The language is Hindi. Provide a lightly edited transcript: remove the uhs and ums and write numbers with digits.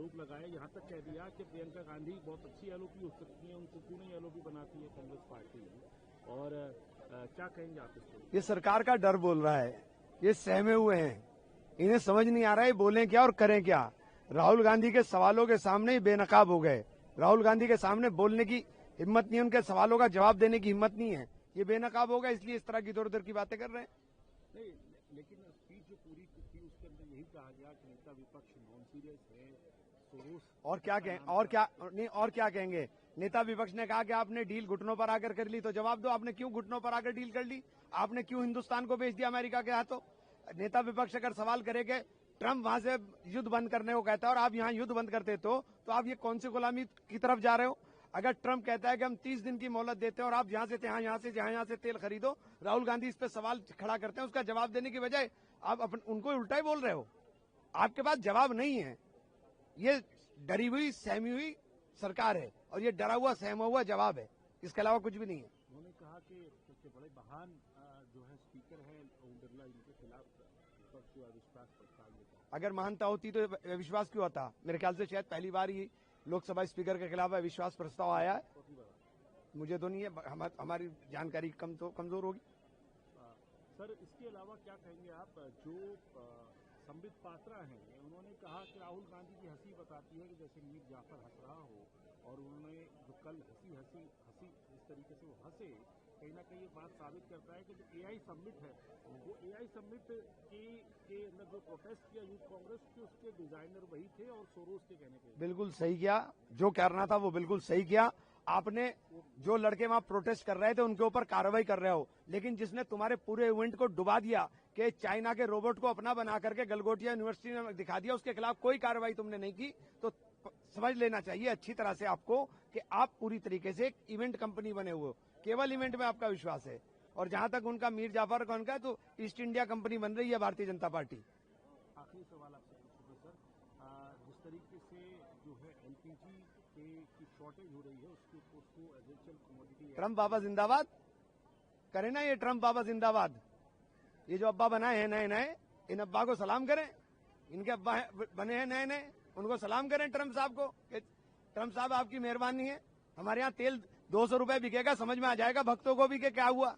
आरोप लगाए, यहाँ तक कह दिया कि प्रियंका गांधी बहुत अच्छी एलओपी हो सकती है, उनको क्यों नहीं एलओपी बनाती है कांग्रेस पार्टी। और क्या कहेंगे आप इसको? ये सरकार का डर बोल रहा है, ये सहमे हुए हैं, इन्हें समझ नहीं आ रहा है बोलें क्या और करें क्या। राहुल गांधी के सवालों के सामने ही बेनकाब हो गए। राहुल गांधी के सामने बोलने की हिम्मत नहीं, उनके सवालों का जवाब देने की हिम्मत नहीं है, ये बेनकाब हो गए, इसलिए इस तरह की इधर उधर की बातें कर रहे हैं। नहीं, लेकिन स्पीच जो पूरी थी उसके अंदर यही कहा गया कि नेता विपक्ष नॉन सीरियस है, सोरोस। और क्या कहेंगे? नेता विपक्ष ने कहा कि आपने डील घुटनों पर आकर कर ली, तो जवाब दो, आपने क्यों घुटनों पर आकर डील कर ली? आपने क्यों हिंदुस्तान को बेच दिया अमेरिका के हाथों? नेता विपक्ष अगर सवाल करे कि ट्रंप वहां से युद्ध बंद करने को कहता है और आप यहाँ युद्ध बंद करते तो आप ये कौन सी गुलामी की तरफ जा रहे हो? अगर ट्रंप कहता है कि हम 30 दिन की मोहलत देते हैं और आप यहाँ से तेल खरीदो, राहुल गांधी इस पे सवाल खड़ा करते हैं, उसका जवाब देने की बजाय आप उनको उल्टा ही बोल रहे हो। आपके पास जवाब नहीं है। ये डरी हुई सहमी हुई सरकार है और ये डरा हुआ सहमा हुआ जवाब है, इसके अलावा कुछ भी नहीं है। उन्होंने कहा कि सबसे बड़े महान जो है स्पीकर है ओम बिरला, इनके खिलाफ अविश्वास प्रस्ताव लेकर। अगर महानता होती तो अविश्वास क्यों होता? मेरे ख्याल से शायद पहली बार ही लोकसभा स्पीकर के खिलाफ अविश्वास प्रस्ताव आया है। मुझे तो नहीं है, हमारी जानकारी कमजोर होगी। सर, इसके अलावा क्या कहेंगे आप? जो संबित पात्रा हैं, उन्होंने कहा कि राहुल गांधी की हंसी बताती है कि जैसे मीर जाफर हंस रहा हो, और उन्होंने जो कल हंसी इस तरीके से वो हंसे, कहीं ना कहीं ये बात साबित करता है कि जो एआई समिट है, वो एआई समिट के अंदर जो प्रोटेस्ट किया यूथ कांग्रेस के, उसके डिजाइनर वही थे और सोरोस के कहने पे। बिल्कुल सही किया, जो करना था वो बिल्कुल सही किया आपने। जो लड़के वहां प्रोटेस्ट कर रहे थे उनके ऊपर कार्रवाई कर रहे हो, लेकिन जिसने तुम्हारे पूरे इवेंट को डुबा दिया कि चाइना के रोबोट को अपना बना करके गलगोटिया यूनिवर्सिटी में दिखा दिया, उसके खिलाफ कोई कार्रवाई तुमने नहीं की, तो समझ लेना चाहिए अच्छी तरह से आपको कि आप पूरी तरीके से एक इवेंट कंपनी बने हुए हो, केवल इवेंट में आपका विश्वास है। और जहां तक उनका मीर जाफर का उनका, तो ईस्ट इंडिया कंपनी बन रही है भारतीय जनता पार्टी। आखिरी सवाल आपसे पूछूंगा सर, जिस तरीके से जो है एलपीजी की शॉर्टेज हो रही है, उसको एसेंशियल कमोडिटी। ट्रंप बाबा जिंदाबाद करें ना, ये ट्रंप बाबा जिंदाबाद। ये जो अब्बा बनाए हैं नए नए, इन अब्बा को सलाम करें। इनके अब्बा बने हैं नए नए, उनको सलाम करें ट्रंप साहब को। ट्रंप साहब आपकी मेहरबानी है, हमारे यहाँ तेल 200 रुपए बिकेगा, समझ में आ जाएगा भक्तों को भी कि क्या हुआ।